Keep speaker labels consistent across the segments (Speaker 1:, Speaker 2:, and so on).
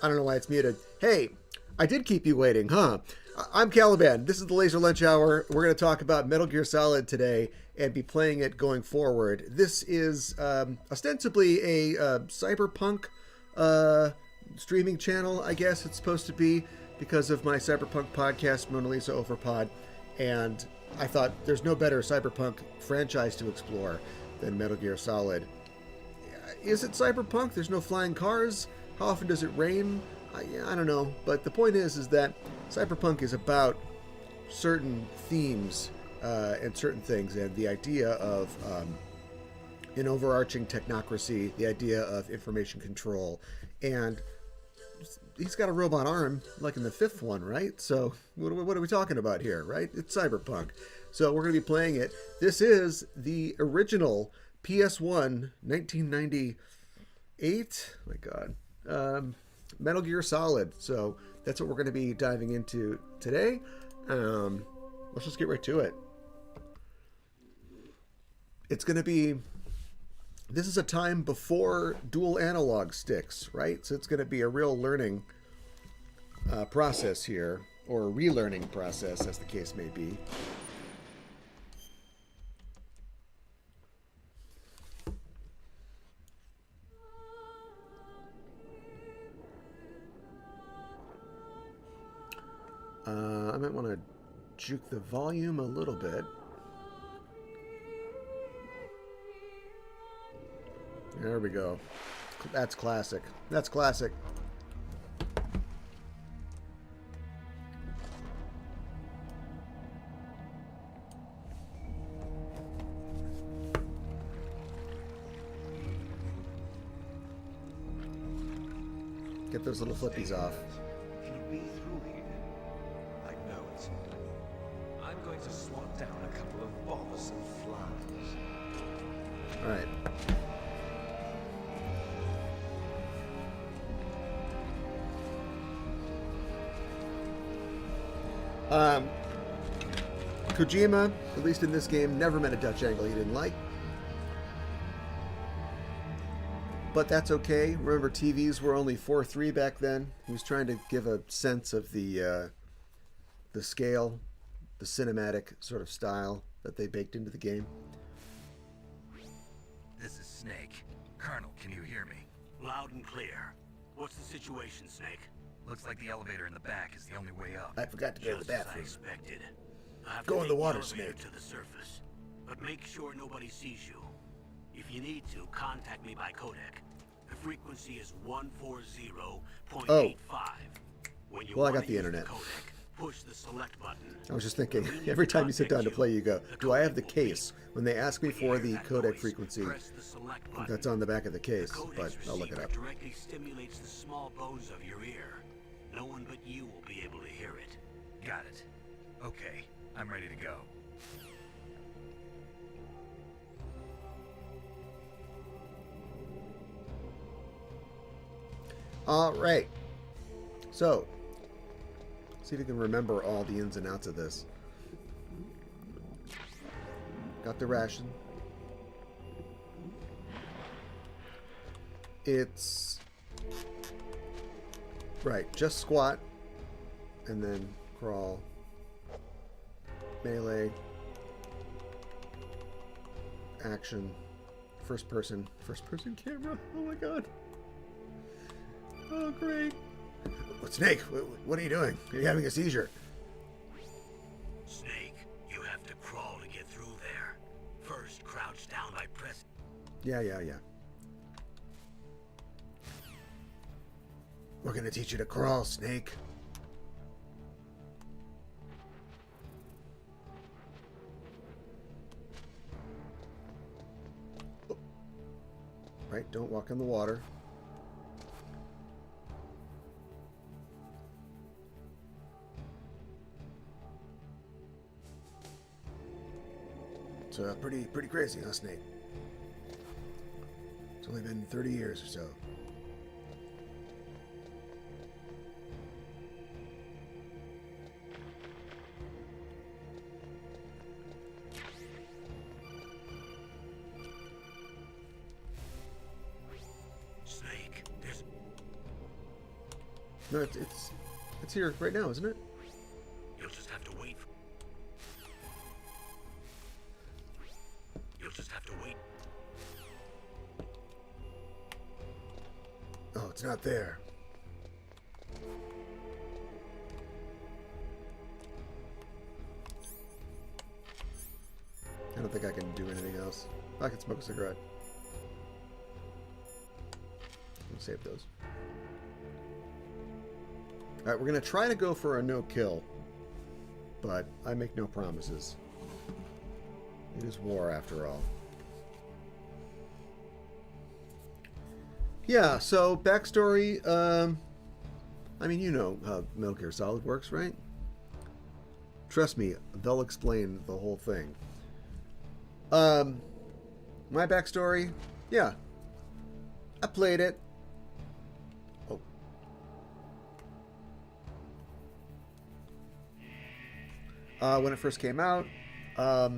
Speaker 1: I don't know why it's muted. Hey, I did keep you waiting, huh? I'm Caliban. This is the Laser Lunch Hour. We're going to talk about Metal Gear Solid today and be playing it going forward. This is ostensibly a cyberpunk streaming channel, I guess it's supposed to be, because of my cyberpunk podcast, Mona Lisa Overpod. And I thought there's no better cyberpunk franchise to explore than Metal Gear Solid. Is it cyberpunk? There's no flying cars. How often does it rain? I don't know. But the point is that cyberpunk is about certain themes and certain things, and the idea of an overarching technocracy, the idea of information control, and he's got a robot arm, like in the fifth one, right? So what are we talking about here, right? It's cyberpunk. So we're going to be playing it. This is the original PS1 1998. My God. Metal Gear Solid. So that's what we're going to be diving into today. Let's just get right to it. It's going to be... This is a time before dual analog sticks, right? So it's going to be a real learning process here, or a relearning process, as the case may be. I might want to juke the volume a little bit. There we go. That's classic. That's classic. Get those little flippies off.
Speaker 2: Can it be through here? I know it. I'm going to swat down a couple of bothersome flies.
Speaker 1: All right. Kojima, at least in this game, never met a Dutch angle he didn't like. But that's okay. Remember, TVs were only 4:3 back then. He was trying to give a sense of the scale, the cinematic sort of style that they baked into the game.
Speaker 3: This is Snake. Colonel, can you hear me?
Speaker 4: Loud and clear. What's the situation, Snake?
Speaker 3: Looks like the elevator in the back is the only way up.
Speaker 1: I forgot to go to the
Speaker 4: Just as I
Speaker 1: bathroom.
Speaker 4: expected. I'll have
Speaker 1: Go
Speaker 4: to
Speaker 1: in the
Speaker 4: take
Speaker 1: water,
Speaker 4: elevator
Speaker 1: Snake.
Speaker 4: to the surface. But make sure nobody sees you. If you need to, contact me by codec. The frequency is 140.85. When you
Speaker 1: Well, I
Speaker 4: wanna
Speaker 1: got the
Speaker 4: use
Speaker 1: internet.
Speaker 4: codec, push the select button.
Speaker 1: I was just thinking, every time you sit down to play, you go, do I have the case? When they ask me for the codec frequency,
Speaker 4: Press the select button.
Speaker 1: that's on the back of the
Speaker 4: The
Speaker 1: case,
Speaker 4: codex
Speaker 1: but I'll look it
Speaker 4: receiver
Speaker 1: up.
Speaker 4: directly stimulates the small bones of your ear. No one but you will be able to hear it.
Speaker 3: Got it. Okay, I'm ready to go.
Speaker 1: All right. So, see if you can remember all the ins and outs of this. Got the ration. It's... Right, just squat, and then crawl, melee, action, first person camera. Oh my god. Oh, great. Snake, what are you doing? Are you having a seizure?
Speaker 4: Snake, you have to crawl to get through there. First, crouch down by pressing.
Speaker 1: Yeah. We're gonna teach you to crawl, Snake. Oh. Right, don't walk in the water. It's pretty crazy, huh, Snake? It's only been 30 years or so.
Speaker 4: Snake, there's...
Speaker 1: No, it's here right now, isn't it?
Speaker 4: You'll just have to wait. You'll just have to wait.
Speaker 1: Oh, it's not there. I don't think I can do anything else. I can smoke a cigarette. I'll save those. Alright, we're going to try to go for a no-kill. But I make no promises. It is war, after all. Yeah, so, backstory. I mean, you know how Metal Gear Solid works, right? Trust me, they'll explain the whole thing. My backstory, yeah. I played it. When it first came out, I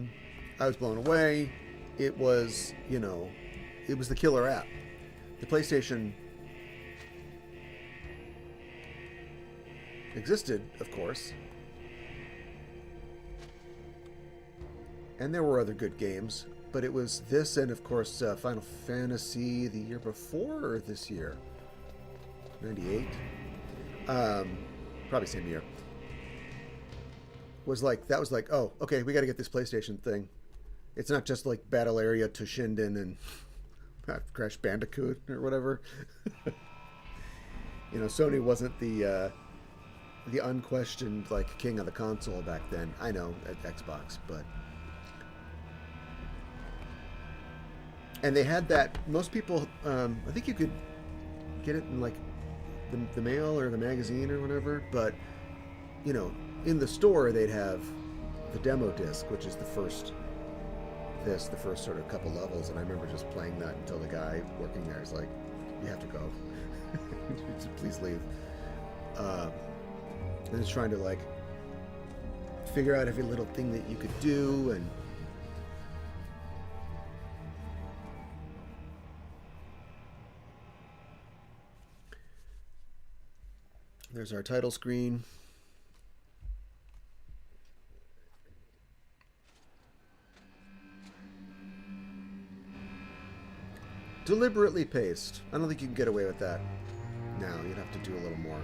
Speaker 1: was blown away. It was, you know, it was the killer app. The PlayStation existed, of course. And there were other good games, but it was this and, of course, Final Fantasy the year before or this year? 98? Probably same year. That was like, oh, okay, we got to get this PlayStation thing. It's not just like Battle Area Toshinden and Crash Bandicoot or whatever. You know, Sony wasn't the unquestioned like king of the console back then. I know at Xbox, but and they had that. Most people, I think you could get it in like the mail or the magazine or whatever, but you know. In the store, they'd have the demo disc, which is the first sort of couple levels, and I remember just playing that until the guy working there is like, "You have to go, please leave." And just trying to like figure out every little thing that you could do, and there's our title screen. Deliberately paced. I don't think you can get away with that now. You'd have to do a little more.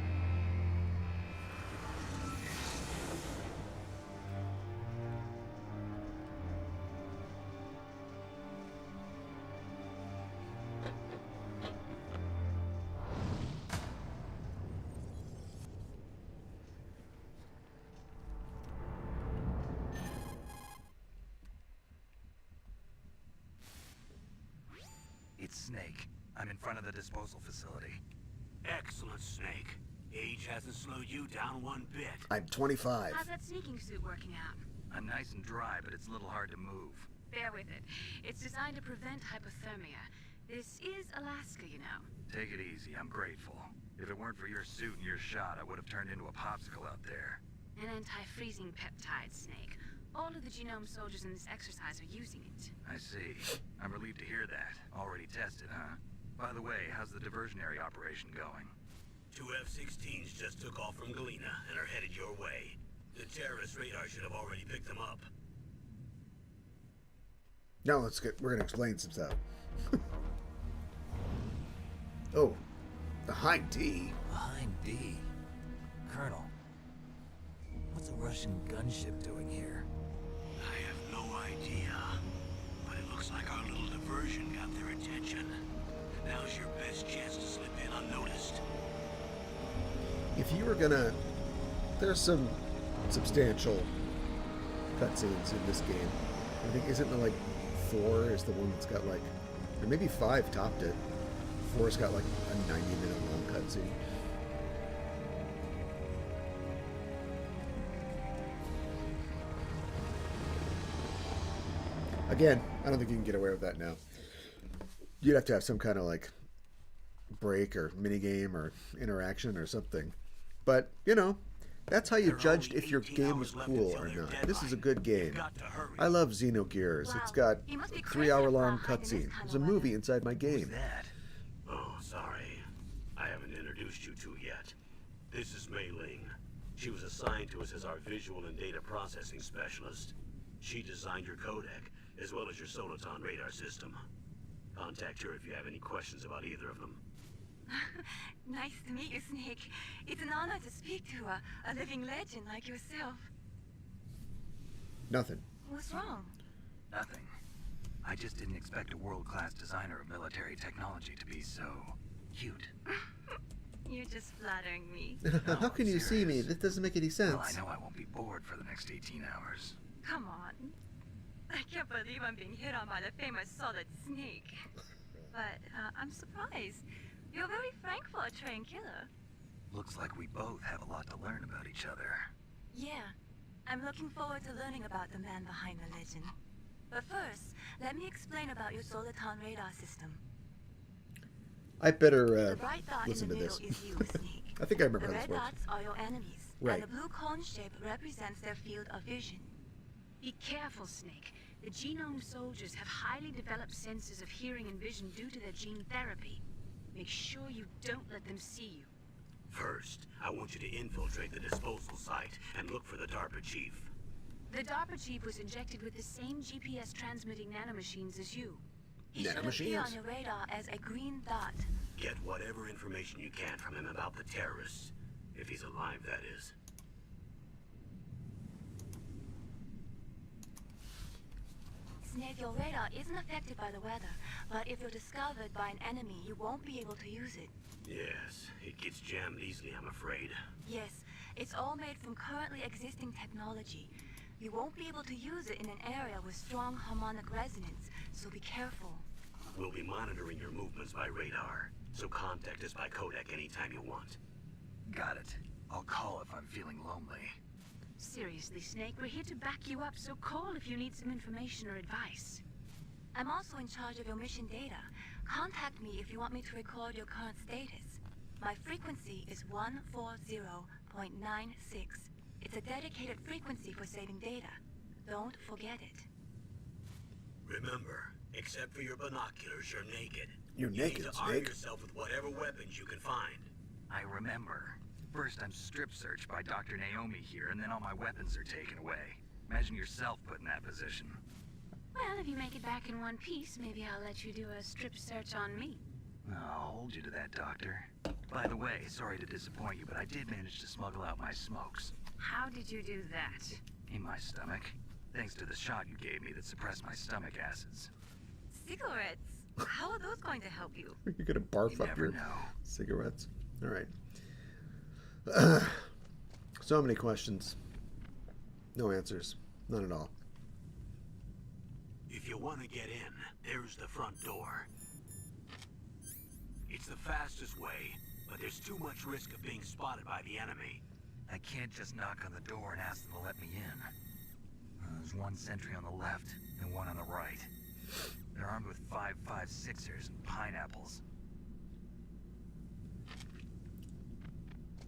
Speaker 3: It's Snake. I'm in front of the disposal facility.
Speaker 4: Excellent, Snake. Age hasn't slowed you down one bit.
Speaker 1: I'm 25.
Speaker 5: How's that sneaking suit working out?
Speaker 3: I'm nice and dry, but it's a little hard to move.
Speaker 5: Bear with it. It's designed to prevent hypothermia. This is Alaska, you know.
Speaker 3: Take it easy, I'm grateful. If it weren't for your suit and your shot, I would have turned into a popsicle out there.
Speaker 5: An anti-freezing peptide, Snake. All of the genome soldiers in this exercise are using it.
Speaker 3: I see. I'm relieved to hear that. Already tested, huh? By the way, how's the diversionary operation going?
Speaker 4: 2 F-16s just took off from Galena and are headed your way. The terrorist radar should have already picked them up.
Speaker 1: Now we're gonna explain some stuff. Oh, behind D.
Speaker 6: Behind D? Colonel, what's a Russian gunship doing here?
Speaker 4: I have no idea, but it looks like our little diversion got their attention. Now's your best chance to slip in unnoticed.
Speaker 1: If you were gonna, there's some substantial cutscenes in this game. I think isn't it like 4 is the one that's got like, or maybe 5 topped it. 4's got like a 90-minute long cutscene. Again, I don't think you can get away with that now. You'd have to have some kind of like break or minigame or interaction or something. But, you know, that's how you judged if your game was cool or not. This is a good game. I love Xenogears. It's got
Speaker 5: He must be
Speaker 1: 3-hour-long
Speaker 5: crazy for hiding this
Speaker 1: cutscene.
Speaker 5: kind
Speaker 1: There's
Speaker 5: of
Speaker 1: a
Speaker 5: weapon.
Speaker 1: movie inside my game.
Speaker 3: That?
Speaker 4: Oh, sorry. I haven't introduced you two yet. This is Mei Ling. She was assigned to us as our visual and data processing specialist. She designed your codec, as well as your Soliton radar system. Contact her if you have any questions about either of them.
Speaker 7: Nice to meet you, Snake. It's an honor to speak to a living legend like yourself.
Speaker 1: Nothing.
Speaker 7: What's wrong?
Speaker 3: Nothing. I just didn't expect a world-class designer of military technology to be so cute.
Speaker 7: You're just flattering me.
Speaker 1: How can you see me? That doesn't make any sense.
Speaker 3: Well, I know I won't be bored for the next 18 hours.
Speaker 7: Come on. I can't believe I'm being hit on by the famous Solid Snake. But I'm surprised. You're very frank for a trained killer.
Speaker 3: Looks like we both have a lot to learn about each other.
Speaker 7: Yeah. I'm looking forward to learning about the man behind the legend. But first, let me explain about your Soliton radar system.
Speaker 1: I better
Speaker 7: The bright dot in
Speaker 1: listen
Speaker 7: the
Speaker 1: to
Speaker 7: middle
Speaker 1: this.
Speaker 7: is you, Snake.
Speaker 1: I think I remember
Speaker 7: The
Speaker 1: how this
Speaker 7: red
Speaker 1: works.
Speaker 7: dots are your enemies,
Speaker 1: Right.
Speaker 7: and the blue cone shape represents their field of vision.
Speaker 5: Be careful, Snake. The genome soldiers have highly developed senses of hearing and vision due to their gene therapy. Make sure you don't let them see you.
Speaker 4: First, I want you to infiltrate the disposal site and look for the DARPA chief.
Speaker 5: The DARPA chief was injected with the same GPS transmitting nanomachines as you.
Speaker 7: He should appear on
Speaker 1: Nanomachines?
Speaker 7: your radar as a green dot.
Speaker 4: Get whatever information you can from him about the terrorists. If he's alive, that is.
Speaker 7: Snake, your radar isn't affected by the weather, but if you're discovered by an enemy, you won't be able to use it.
Speaker 4: Yes, it gets jammed easily, I'm afraid.
Speaker 7: Yes, it's all made from currently existing technology. You won't be able to use it in an area with strong harmonic resonance, so be careful.
Speaker 4: We'll be monitoring your movements by radar, so contact us by codec anytime you want.
Speaker 3: Got it. I'll call if I'm feeling lonely.
Speaker 5: Seriously, Snake, we're here to back you up, so call if you need some information or advice.
Speaker 7: I'm also in charge of your mission data. Contact me if you want me to record your current status. My frequency is 140.96. It's a dedicated frequency for saving data. Don't forget it.
Speaker 4: Remember, except for your binoculars, you're naked.
Speaker 1: You're
Speaker 4: You
Speaker 1: naked,
Speaker 4: need to arm
Speaker 1: Snake.
Speaker 4: yourself with whatever weapons you can find.
Speaker 3: I remember. First I'm strip searched by Dr. Naomi here, and then all my weapons are taken away. Imagine yourself put in that position.
Speaker 5: Well, if you make it back in one piece, maybe I'll let you do a strip search on me.
Speaker 3: I'll hold you to that, Doctor. By the way, sorry to disappoint you, but I did manage to smuggle out my smokes.
Speaker 5: How did you do that?
Speaker 3: In my stomach. Thanks to the shot you gave me that suppressed my stomach acids.
Speaker 7: Cigarettes? How are those going to help you?
Speaker 1: You're gonna barf
Speaker 3: You
Speaker 1: up
Speaker 3: never
Speaker 1: your
Speaker 3: know.
Speaker 1: cigarettes. All right. So many questions. No answers. None at all.
Speaker 4: If you want to get in, there's the front door. It's the fastest way, but there's too much risk of being spotted by the enemy.
Speaker 3: I can't just knock on the door and ask them to let me in. There's one sentry on the left and one on the right. They're armed with 5.56ers and pineapples.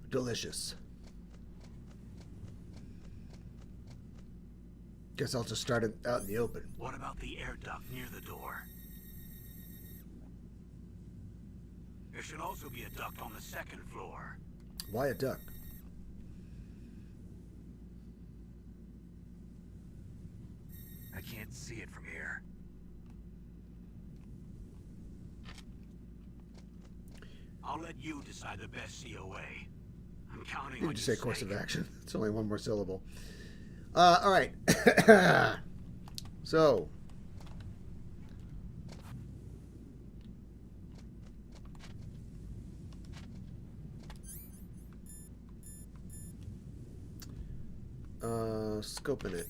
Speaker 1: Delicious. Guess I'll just start it out in the open.
Speaker 4: What about the air duct near the door? There should also be a duct on the second floor.
Speaker 1: Why a duck?
Speaker 3: I can't see it from here.
Speaker 4: I'll let you decide the best COA. I'm counting
Speaker 1: You
Speaker 4: on
Speaker 1: could
Speaker 4: you,
Speaker 1: just say course of
Speaker 4: Snake.
Speaker 1: action. It's only one more syllable. All right. So. Scoping it.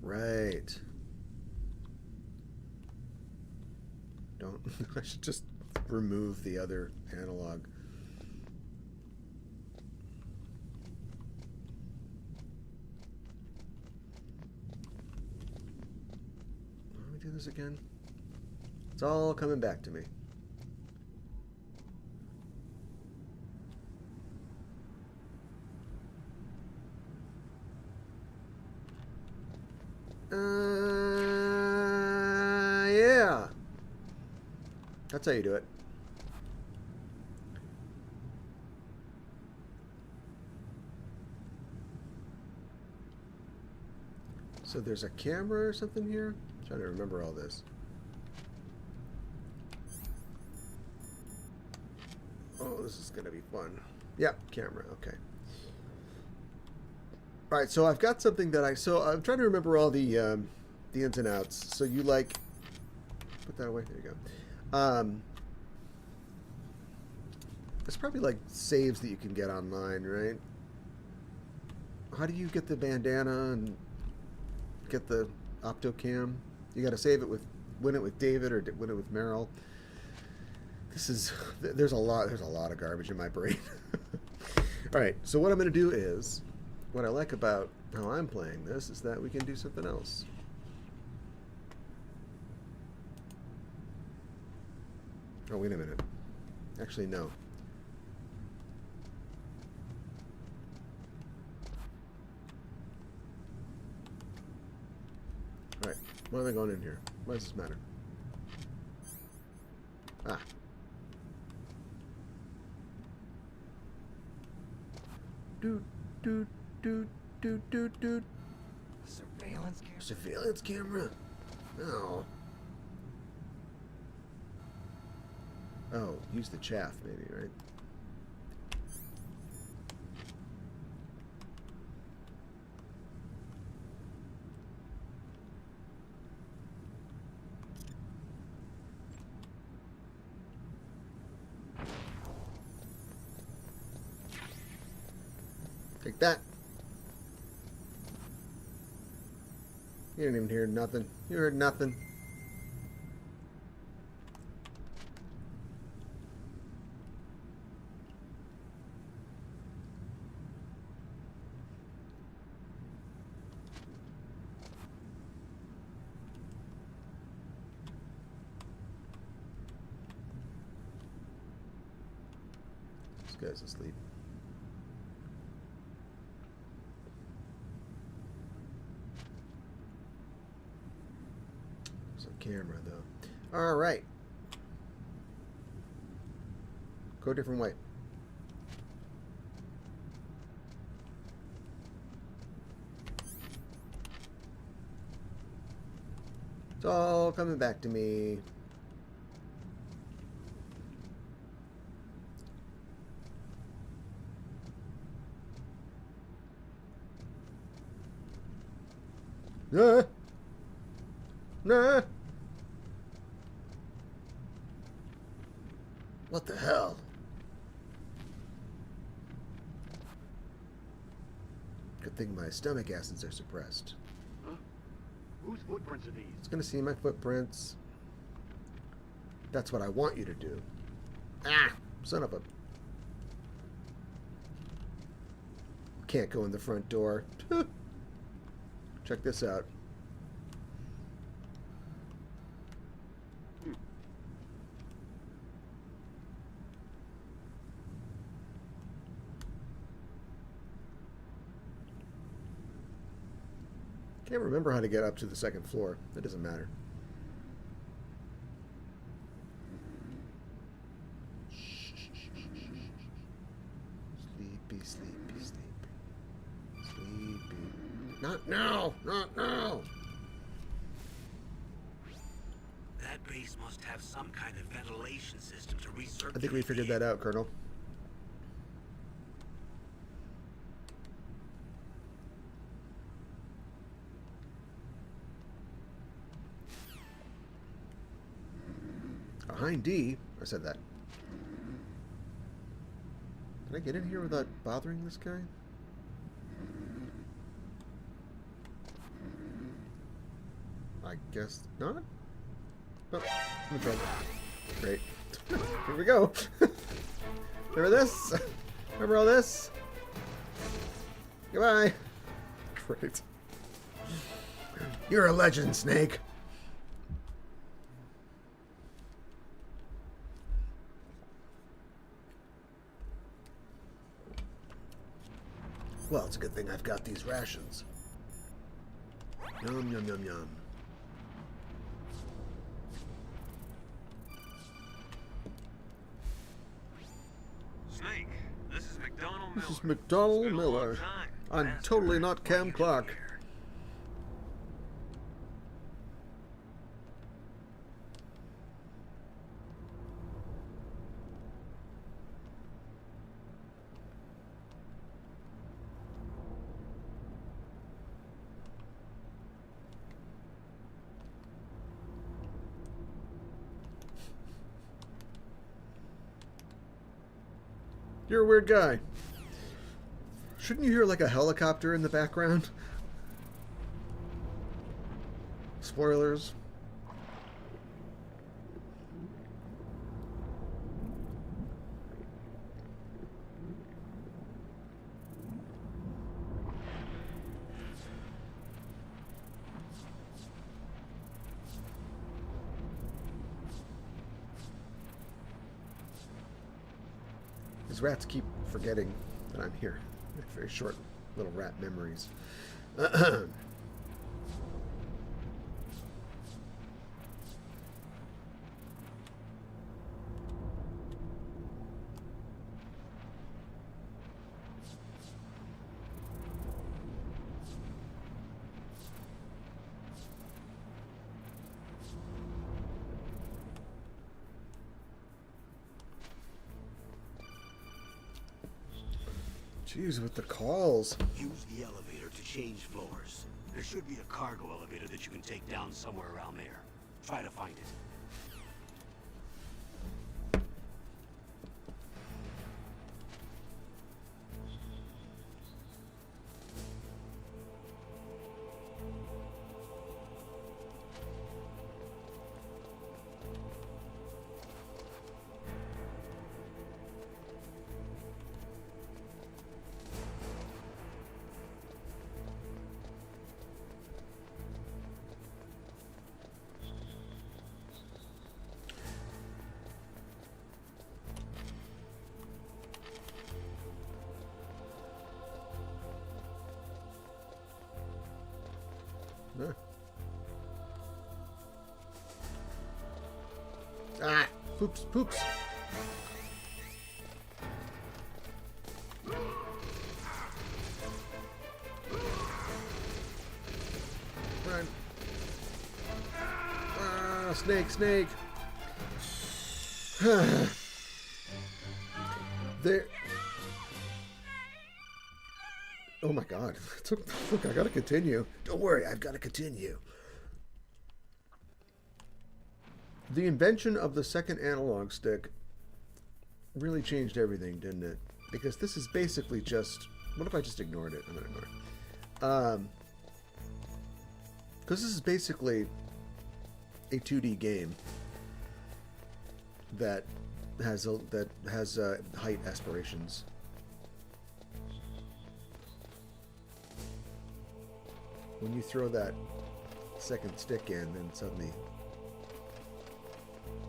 Speaker 1: Right. Don't. I should just remove the other analog. Let me do this again. It's all coming back to me. Yeah. That's how you do it. So there's a camera or something here? I'm trying to remember all this. Oh, this is going to be fun. Yep, camera. Okay. All right, so I've got something that so I'm trying to remember all the ins and outs. So you like, put that away. There you go. There's probably like saves that you can get online, right? How do you get the bandana and get the Optocam? You got to save it with, win it with David or win it with Meryl. There's a lot of garbage in my brain. All right, so what I'm going to do is, what I like about how I'm playing this is that we can do something else. Oh, wait a minute. Actually, no. All right, why am I going in here? Why does this matter? Ah. Doot, doot, doot, doot, doot, doot.
Speaker 6: Surveillance camera?
Speaker 1: Surveillance camera? Oh. Oh, use the chaff maybe, right? Take that. You didn't even hear nothing. You heard nothing. This guy's asleep. Camera though. All right, go a different way. It's all coming back to me. Nah. Nah. What the hell? Good thing my stomach acids are suppressed.
Speaker 8: Huh? Whose footprints are these?
Speaker 1: It's gonna see my footprints. That's what I want you to do. Ah! Son of a... Can't go in the front door. Check this out. Can't remember how to get up to the second floor. That doesn't matter. Sleepy, sleepy, sleepy. Sleepy. Not now! Not now!
Speaker 4: That base must have some kind of ventilation system to recirculate.
Speaker 1: I think we figured that out, Colonel. Behind D, I said that. Can I get in here without bothering this guy? I guess not. Oh, I'm in trouble. Great. Here we go. Remember this? Remember all this? Goodbye. Great. You're a legend, Snake. Well, it's a good thing I've got these rations. Yum, yum, yum, yum.
Speaker 2: Snake, this is McDonald Miller.
Speaker 1: This is McDonald
Speaker 2: It's been a long
Speaker 1: Miller.
Speaker 2: time.
Speaker 1: I'm
Speaker 3: Master,
Speaker 1: totally not
Speaker 3: what are
Speaker 1: Cam
Speaker 3: you
Speaker 1: Clark.
Speaker 3: doing here?
Speaker 1: You're a weird guy. Shouldn't you hear like a helicopter in the background? Spoilers. These rats keep forgetting that I'm here. Very short little rat memories. Jeez, with the calls.
Speaker 4: Use the elevator to change floors. There should be a cargo elevator that you can take down somewhere around there. Try to find it.
Speaker 1: Huh. Ah, poops. Run. Ah, snake. There. Oh my god. Look, I gotta continue. Don't worry, I've gotta continue. The invention of the second analog stick really changed everything, didn't it? Because this is basically just... What if I just ignored it? I'm gonna ignore it. Because this is basically a 2D game that has height aspirations. When you throw that second stick in, then suddenly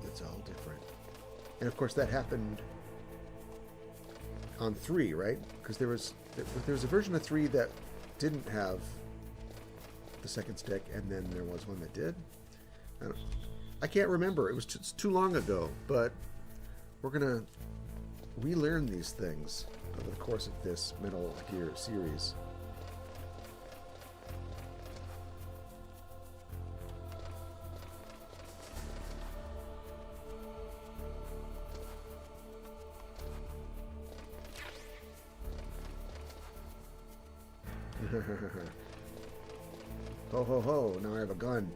Speaker 1: it's all different. And of course that happened on 3, right? Because there was a version of 3 that didn't have the second stick, and then there was one that did. I can't remember. It was too long ago, but we're gonna relearn these things over the course of this Metal Gear series. Ho ho ho, now I have a gun.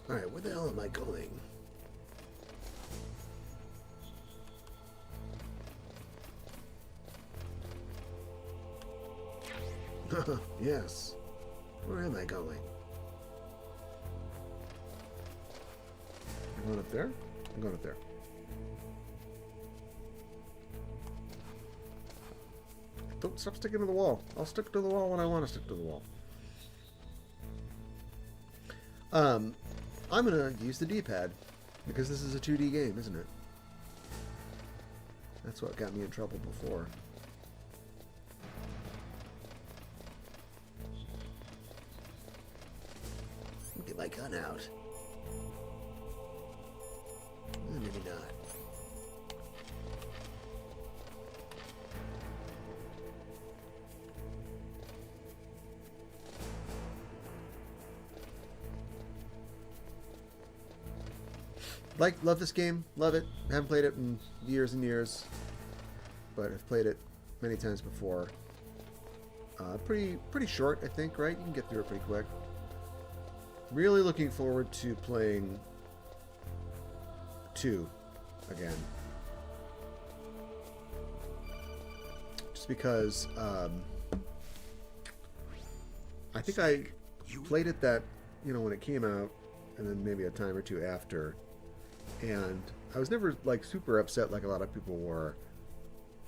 Speaker 1: Alright, where the hell am I going? Yes. Where am I going? I'm going up there? I'm going up there. Don't stop sticking to the wall. I'll stick to the wall when I want to stick to the wall. I'm going to use the D-pad because this is a 2D game, isn't it? That's what got me in trouble before. Get my gun out. Maybe not. Love this game. Love it. Haven't played it in years and years, but I've played it many times before. Pretty short, I think, right? You can get through it pretty quick. Really looking forward to playing 2 again. Just because I think I played it that, you know, when it came out, and then maybe a time or two after, and I was never like super upset like a lot of people were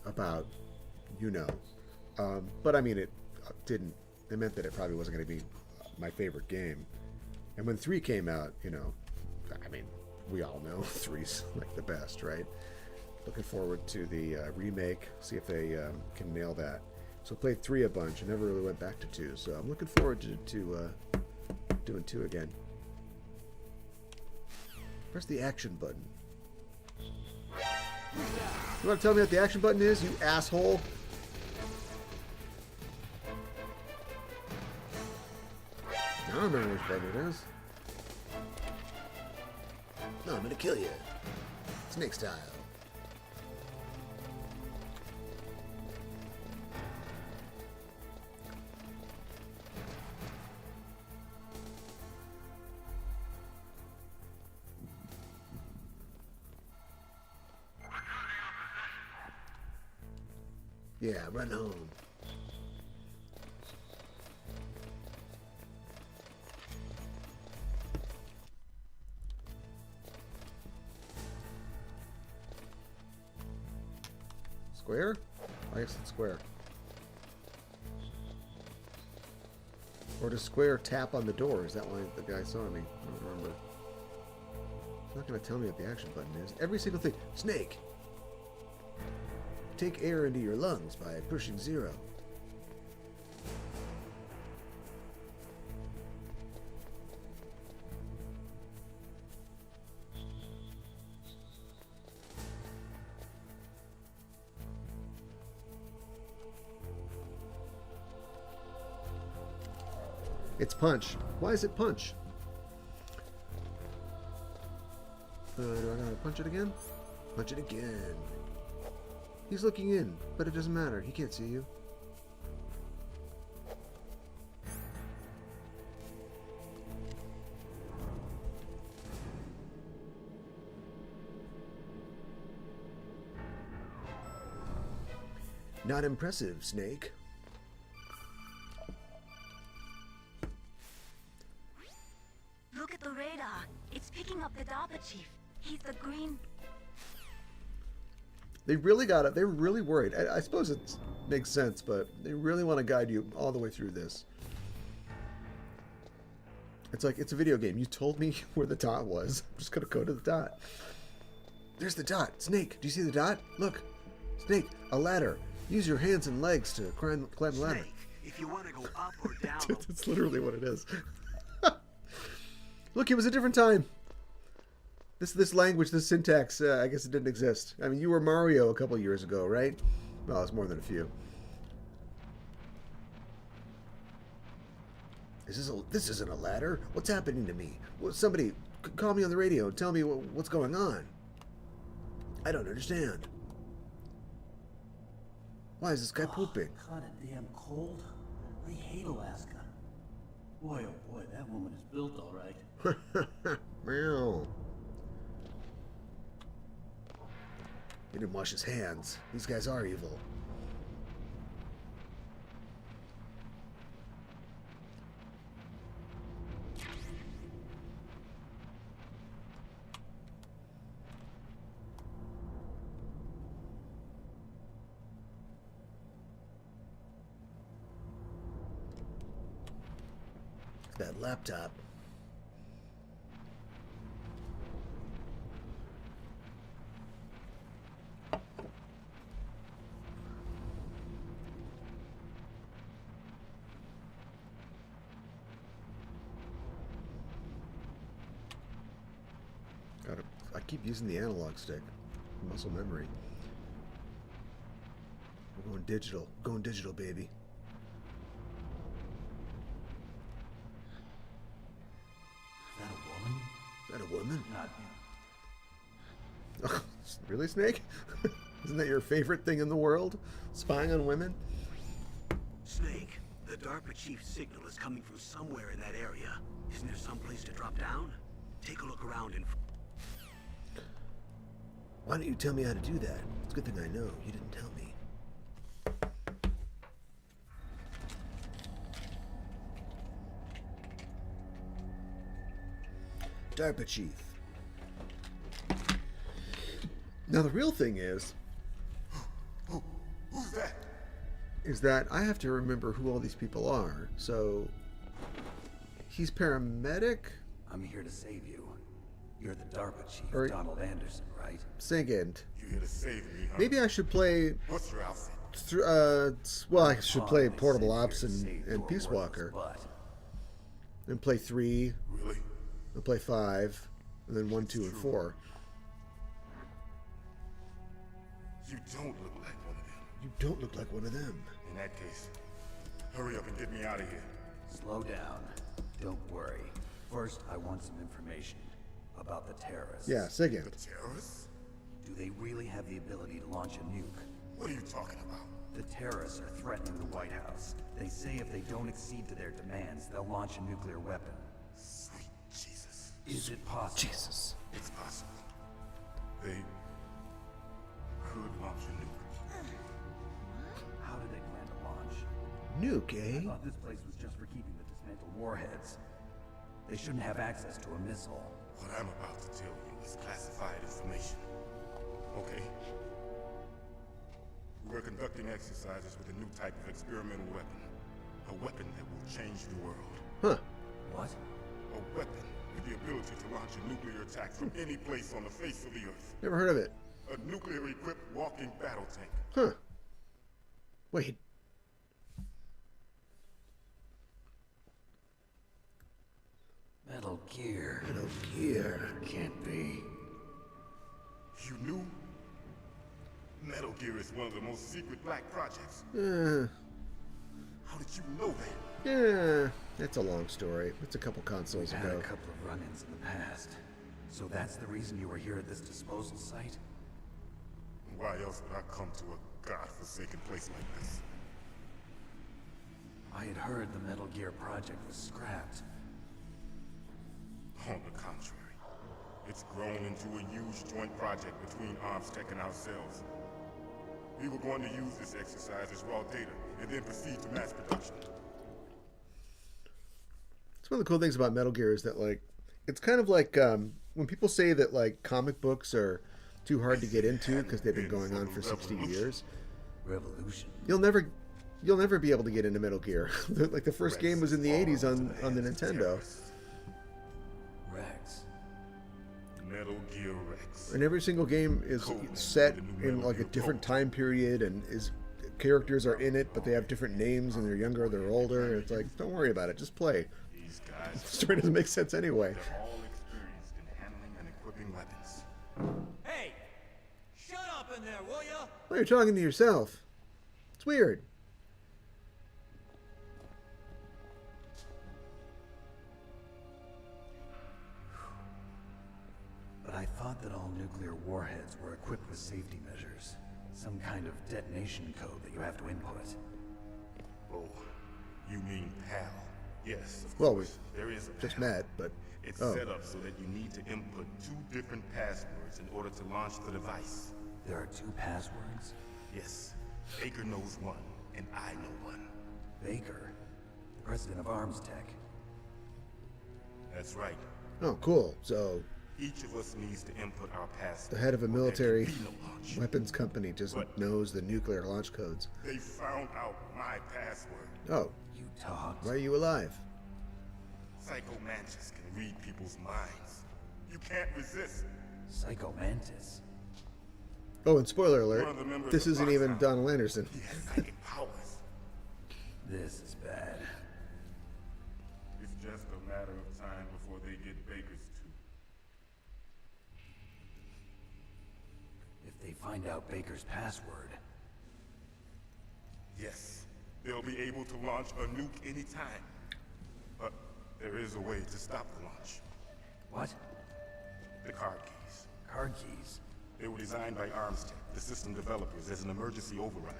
Speaker 1: about, you know. But I mean, it didn't. It meant that it probably wasn't going to be my favorite game. And when 3 came out, you know, I mean, we all know 3's like the best, right? Looking forward to the remake, see if they can nail that. So I played 3 a bunch and never really went back to 2. So I'm looking forward to doing 2 again. Press the action button. You want to tell me what the action button is, you asshole? I don't remember which button it is. No, I'm gonna kill you. Snake style. Yeah, run home. Square? I guess it's square. Or does square tap on the door? Is that why the guy saw me? I don't remember. It's not going to tell me what the action button is. Every single thing. Snake! Take air into your lungs by pushing 0. It's punch. Why is it punch? Do I gotta punch it again? Punch it again. He's looking in, but it doesn't matter. He can't see you. Not impressive, Snake.
Speaker 5: Look at the radar. It's picking up the DARPA chief. He's the green...
Speaker 1: They really got it. They were really worried. I suppose it makes sense, but they really want to guide you all the way through this. It's like, it's a video game. You told me where the dot was. I'm just going to go to the dot. There's the dot. Snake, do you see the dot? Look. Snake, a ladder. Use your hands and legs to climb the ladder.
Speaker 4: Snake, if you want to go up or down...
Speaker 1: That's literally what it is. Look, it was a different time. This language, this syntax, I guess it didn't exist. I mean, you were Mario a couple years ago, right? Well, it's more than a few. This isn't a ladder. What's happening to me? Well, somebody call me on the radio and tell me what's going on. I don't understand. Why is this guy pooping?
Speaker 9: Kinda damn cold. I hate Alaska. Boy, oh boy, that woman is built all right.
Speaker 1: Meow. He didn't wash his hands. These guys are evil. That laptop. I keep using the analog stick. Muscle memory. We're going digital. Going digital, baby.
Speaker 9: Is that a woman?
Speaker 1: Is that a woman?
Speaker 9: Not him.
Speaker 1: Really, Snake? Isn't that your favorite thing in the world? Spying on women?
Speaker 4: Snake, the DARPA chief's signal is coming from somewhere in that area. Isn't there some place to drop down? Take a look around and...
Speaker 1: Why don't you tell me how to do that? It's a good thing I know. You didn't tell me. DARPA chief. Now the real thing is
Speaker 10: Who's that?
Speaker 1: that I have to remember who all these people are. So he's paramedic?
Speaker 3: I'm here to save you. You're the DARPA chief,
Speaker 1: Or-
Speaker 3: Donald Anderson, right?
Speaker 1: Second.
Speaker 10: You here to save me, huh?
Speaker 1: Maybe I should play.
Speaker 10: What's your outfit?
Speaker 1: Well, I should play
Speaker 3: Fine, I
Speaker 1: Portable
Speaker 3: sent
Speaker 1: Ops
Speaker 3: you to
Speaker 1: and
Speaker 3: save your
Speaker 1: Peace Walker.
Speaker 3: worthless butt.
Speaker 1: Then play 3,
Speaker 10: Really?
Speaker 1: then play 5, and then 1, 2, and 4.
Speaker 10: You don't look like one of them.
Speaker 1: You don't look like one of them.
Speaker 10: In that case, hurry up and get me out of here.
Speaker 3: Slow down. Don't worry. First, I want some information about the terrorists.
Speaker 1: Yeah, second.
Speaker 10: The terrorists?
Speaker 3: Do they really have the ability to launch a nuke?
Speaker 10: What are you talking about?
Speaker 3: The terrorists are threatening the White House. They say if they don't accede to their demands, they'll launch a nuclear weapon.
Speaker 10: Sweet Jesus.
Speaker 3: Is it possible?
Speaker 1: Jesus.
Speaker 10: It's possible. They could launch a nuke.
Speaker 3: How do they plan to launch?
Speaker 1: Nuke,
Speaker 3: I
Speaker 1: eh?
Speaker 3: thought this place was just for keeping the dismantled warheads. They shouldn't have access to a missile.
Speaker 10: What I'm about to tell you is classified information. Okay? We're conducting exercises with a new type of experimental weapon. A weapon that will change the world.
Speaker 1: Huh.
Speaker 3: What?
Speaker 10: A weapon with the ability to launch a nuclear attack from any place on the face of the Earth.
Speaker 1: Never heard of it.
Speaker 10: A nuclear-equipped walking battle tank.
Speaker 1: Huh. Wait.
Speaker 3: Metal Gear.
Speaker 1: Metal Gear.
Speaker 3: Can't be.
Speaker 10: You knew? Metal Gear is one of the most secret black projects. How did you know that?
Speaker 1: Yeah. That's a long story. It's a couple consoles
Speaker 3: We've had
Speaker 1: ago.
Speaker 3: a couple of run-ins in the past. So that's the reason you were here at this disposal site?
Speaker 10: Why else would I come to a godforsaken place like this?
Speaker 3: I had heard the Metal Gear project was scrapped.
Speaker 10: On the contrary, it's grown into a huge joint project between ArmsTech and ourselves. We were going to use this exercise as raw data and then proceed to mass production.
Speaker 1: It's one of the cool things about Metal Gear is that, like, it's kind of like when people say that, like, comic books are too hard to get into because they've been going on for 60 years.
Speaker 3: Revolution.
Speaker 1: You'll never be able to get into Metal Gear. Like, the first game was in the 80s on the Nintendo.
Speaker 3: Rex.
Speaker 10: Metal Gear Rex.
Speaker 1: And every single game is set in like a different time period, and characters are in it, but they have different names, and they're younger, they're older. It's like, don't worry about it, just play.
Speaker 10: These guys,
Speaker 1: The story doesn't make sense anyway.
Speaker 10: they're all experienced in handling and equipping weapons.
Speaker 6: Hey! Shut up in there, will ya?
Speaker 1: Well, you're talking to yourself. It's weird.
Speaker 3: But I thought that all nuclear warheads were equipped with safety measures. Some kind of detonation code that you have to input.
Speaker 10: Oh, you mean PAL? Yes, of
Speaker 1: Well,
Speaker 10: course. There is a
Speaker 1: Just
Speaker 10: PAL.
Speaker 1: met, but
Speaker 10: It's
Speaker 1: oh.
Speaker 10: set up so that you need to input 2 different passwords in order to launch the device.
Speaker 3: There are 2 passwords?
Speaker 10: Yes, Baker knows one, and I know one.
Speaker 3: Baker, the president of ArmsTech.
Speaker 10: That's right.
Speaker 1: Oh, cool. So
Speaker 10: Each of us needs to input our password.
Speaker 1: the head of a
Speaker 10: or there
Speaker 1: military
Speaker 10: can be no launch.
Speaker 1: weapons company just
Speaker 10: What?
Speaker 1: knows the nuclear launch codes.
Speaker 10: They found out my password.
Speaker 1: Oh,
Speaker 3: You talked.
Speaker 1: why are you alive?
Speaker 10: Psycho Mantis can read people's minds. You can't resist.
Speaker 3: Psycho Mantis.
Speaker 1: Oh, and spoiler alert,
Speaker 10: One of the members
Speaker 1: this
Speaker 10: of
Speaker 1: isn't even
Speaker 10: Foxhound.
Speaker 1: Donald Anderson.
Speaker 10: He has psychic powers.
Speaker 3: This is bad.
Speaker 10: It's just a matter of time before they get Baker's too.
Speaker 3: If they find out Baker's password,
Speaker 10: Yes, they'll be able to launch a nuke anytime. But there is a way to stop the launch.
Speaker 3: what?
Speaker 10: The card keys.
Speaker 3: Card keys.
Speaker 10: They were designed by ArmsTech, the system developers, as an emergency override.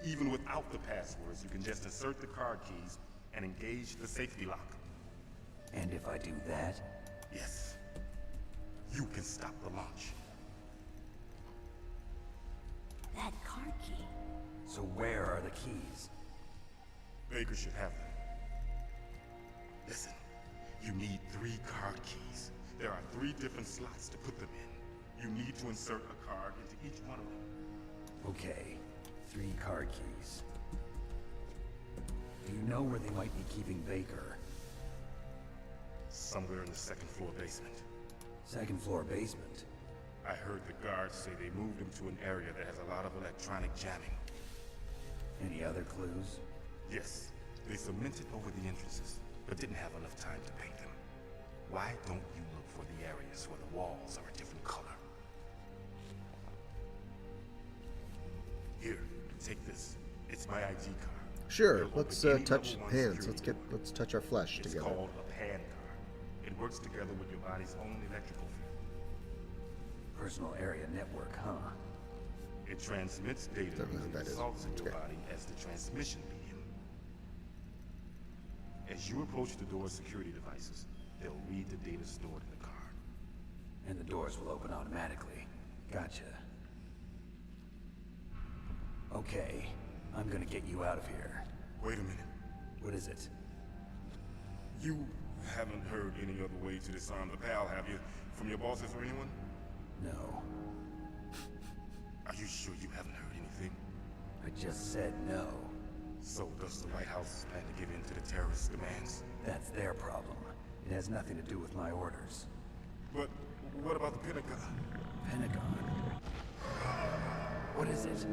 Speaker 10: Even without the passwords, you can just insert the card keys and engage the safety lock.
Speaker 3: And if I do that,
Speaker 10: Yes, you can stop the launch.
Speaker 11: That card key.
Speaker 3: So where are the keys?
Speaker 10: Baker should have them. Listen, you need 3 card keys. There are 3 different slots to put them in. You need to insert a card into each one of them.
Speaker 3: Okay, 3 card keys. Do you know where they might be keeping Baker?
Speaker 10: Somewhere in the 2nd floor basement.
Speaker 3: 2nd floor basement?
Speaker 10: I heard the guards say they moved him to an area that has a lot of electronic jamming.
Speaker 3: Any other clues?
Speaker 10: Yes, they cemented over the entrances, but didn't have enough time to paint them. Why don't you look for the areas where the walls are a different color? Here, take this. It's my ID card.
Speaker 1: Sure.
Speaker 10: It'll
Speaker 1: Let's
Speaker 10: open any
Speaker 1: touch
Speaker 10: level 1
Speaker 1: hands.
Speaker 10: security
Speaker 1: Let's touch our flesh
Speaker 10: It's
Speaker 1: together.
Speaker 10: called a PAN card. It works together with your body's own electrical field.
Speaker 3: Personal area network, huh?
Speaker 10: It transmits data
Speaker 1: Don't know
Speaker 10: using
Speaker 1: what that
Speaker 10: the
Speaker 1: is.
Speaker 10: salts in your
Speaker 1: Okay.
Speaker 10: body as the transmission medium. As you approach the door's security devices, they'll read the data stored in the card.
Speaker 3: And the doors will open automatically. Gotcha. Okay, I'm gonna get you out of here.
Speaker 10: Wait a minute.
Speaker 3: What is it?
Speaker 10: You haven't heard any other way to disarm the PAL, have you? From your bosses or anyone?
Speaker 3: No.
Speaker 10: Are you sure you haven't heard anything?
Speaker 3: I just said no.
Speaker 10: So does the White House plan to give in to the terrorists' demands?
Speaker 3: That's their problem. It has nothing to do with my orders.
Speaker 10: But what about the Pentagon?
Speaker 3: Pentagon? What is it?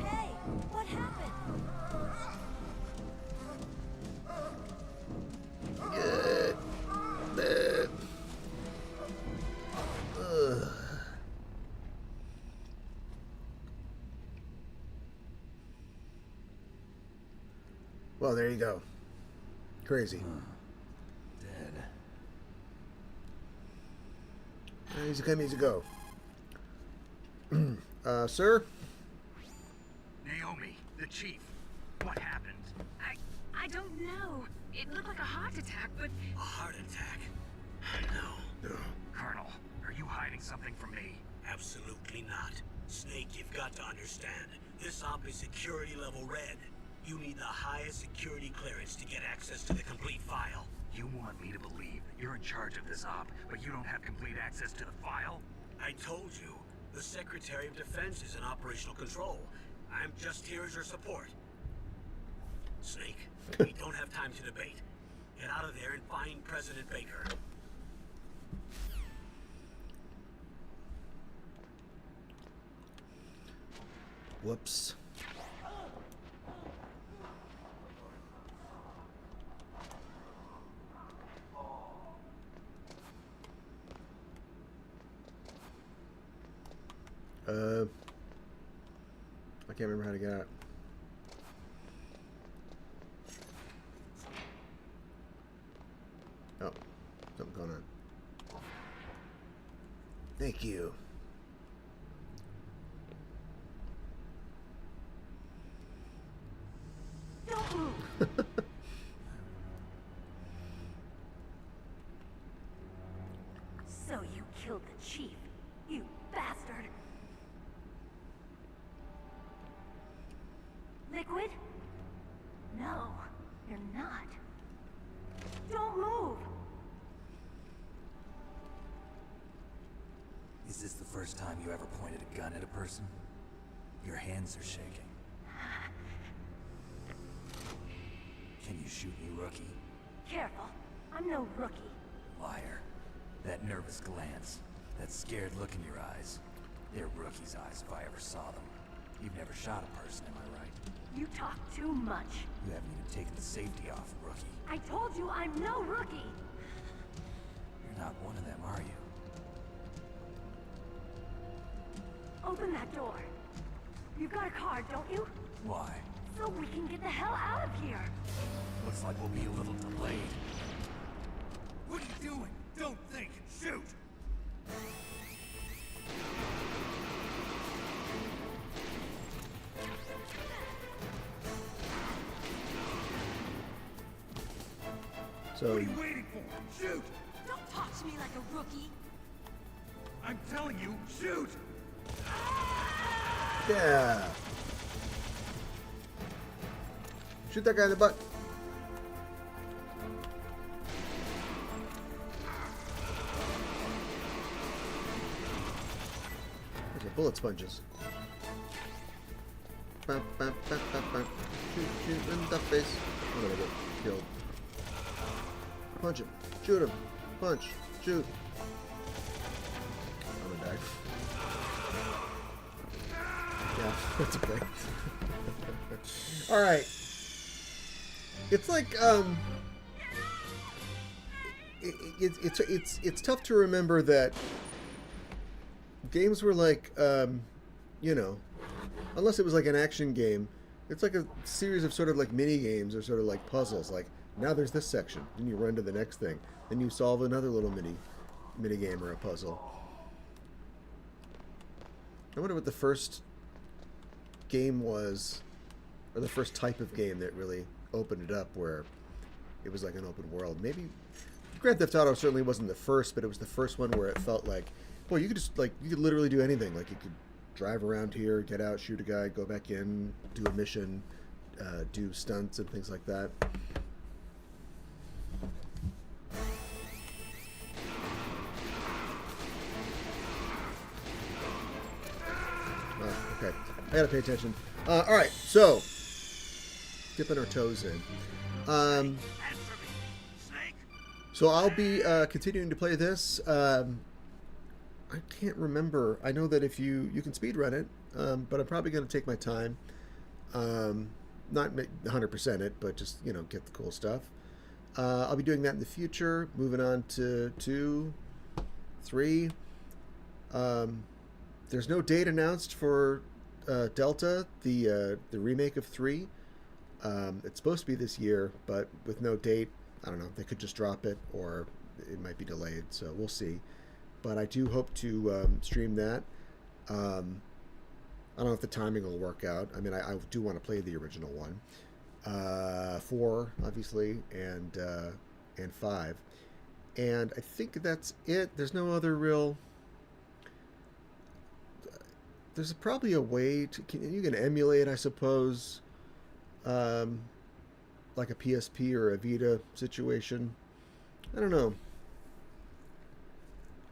Speaker 11: Hey, what happened?
Speaker 1: Well, there you go. Crazy.
Speaker 3: Dead.
Speaker 1: Easy come, easy go. Sir?
Speaker 3: Naomi, the chief. What happened?
Speaker 5: I don't know. It looked like a heart attack, but
Speaker 4: A heart attack? No.
Speaker 3: Colonel, are you hiding something from me?
Speaker 4: Absolutely not. Snake, you've got to understand. This op is security level red. You need the highest security clearance to get access to the complete file.
Speaker 3: You want me to believe you're in charge of this op, but you don't have complete access to the file?
Speaker 4: I told you, the Secretary of Defense is in operational control. I'm just here as your support. Snake, we don't have time to debate. Get out of there and find President Baker.
Speaker 1: Whoops. I can't remember how to get out. Oh, something going on. Thank you.
Speaker 11: Don't move. So you killed the chief, you bastard. Liquid? No, you're not. Don't move.
Speaker 3: Is this the first time you ever pointed a gun at a person? Your hands are shaking. Can you shoot me, rookie?
Speaker 11: Careful, I'm no rookie.
Speaker 3: Liar. That nervous glance, that scared look in your eyes. They're rookie's eyes if I ever saw them. You've never shot a person, am I right?
Speaker 11: You talk too much.
Speaker 3: You haven't even taken the safety off, rookie.
Speaker 11: I told you I'm no rookie.
Speaker 3: You're not one of them, are you?
Speaker 11: Open that door. You've got a card, don't you?
Speaker 3: Why?
Speaker 11: So we can get the hell out of here.
Speaker 3: Looks like we'll be a little delayed. What are you doing? Don't think, shoot!
Speaker 1: So
Speaker 2: What are you waiting for? Shoot!
Speaker 11: Don't talk to me like a rookie.
Speaker 2: I'm telling you, shoot!
Speaker 1: yeah. Shoot that guy in the butt. Those are bullet sponges. Shoot, shoot in the face. I'm gonna get killed. Punch him. Shoot him. Punch. Shoot. I'm gonna die. Yeah, that's okay. Alright. It's like, it's tough to remember that games were like, you know, unless it was like an action game, it's like a series of sort of like mini games or sort of like puzzles. Like, now there's this section, then you run to the next thing, then you solve another little mini game or a puzzle. I wonder what the first game was, or the first type of game that really opened it up, where it was like an open world. Maybe Grand Theft Auto certainly wasn't the first, but it was the first one where it felt like, boy, you could just like, you could literally do anything. Like, you could drive around here, get out, shoot a guy, go back in, do a mission, do stunts and things like that. Okay, I gotta pay attention. All right, so dipping our toes in. So I'll be continuing to play this. I can't remember. I know that if you can speedrun it, but I'm probably going to take my time. Not 100% it, but just, you know, get the cool stuff. I'll be doing that in the future. Moving on to 2, 3. There's no date announced for Delta, the remake of 3. It's supposed to be this year, but with no date. I don't know. They could just drop it, or it might be delayed. So we'll see. But I do hope to stream that. I don't know if the timing will work out. I mean, I do want to play the original one, 4 obviously, and 5, and I think that's it. There's no other real. There's probably a way to you can emulate, I suppose, like a PSP or a Vita situation. I don't know.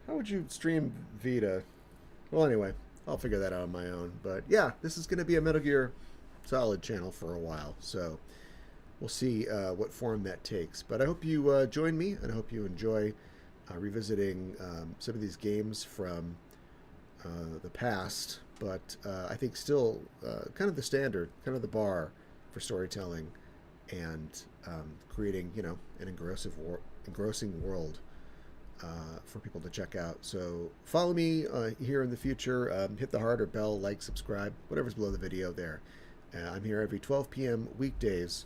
Speaker 1: How would you stream Vita? Well, anyway, I'll figure that out on my own. But yeah, this is going to be a Metal Gear Solid channel for a while, so we'll see what form that takes. But I hope you join me, and I hope you enjoy revisiting some of these games from the past, but I think still kind of the standard, kind of the bar for storytelling and creating, you know, an engrossing world for people to check out. So follow me here in the future. Hit the heart or bell, like, subscribe, whatever's below the video there. I'm here every 12 p.m. weekdays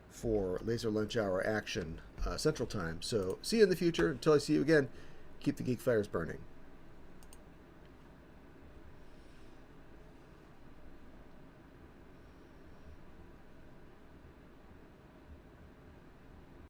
Speaker 1: for Laser Lunch Hour action, Central Time. So see you in the future. Until I see you again, keep the geek fires burning.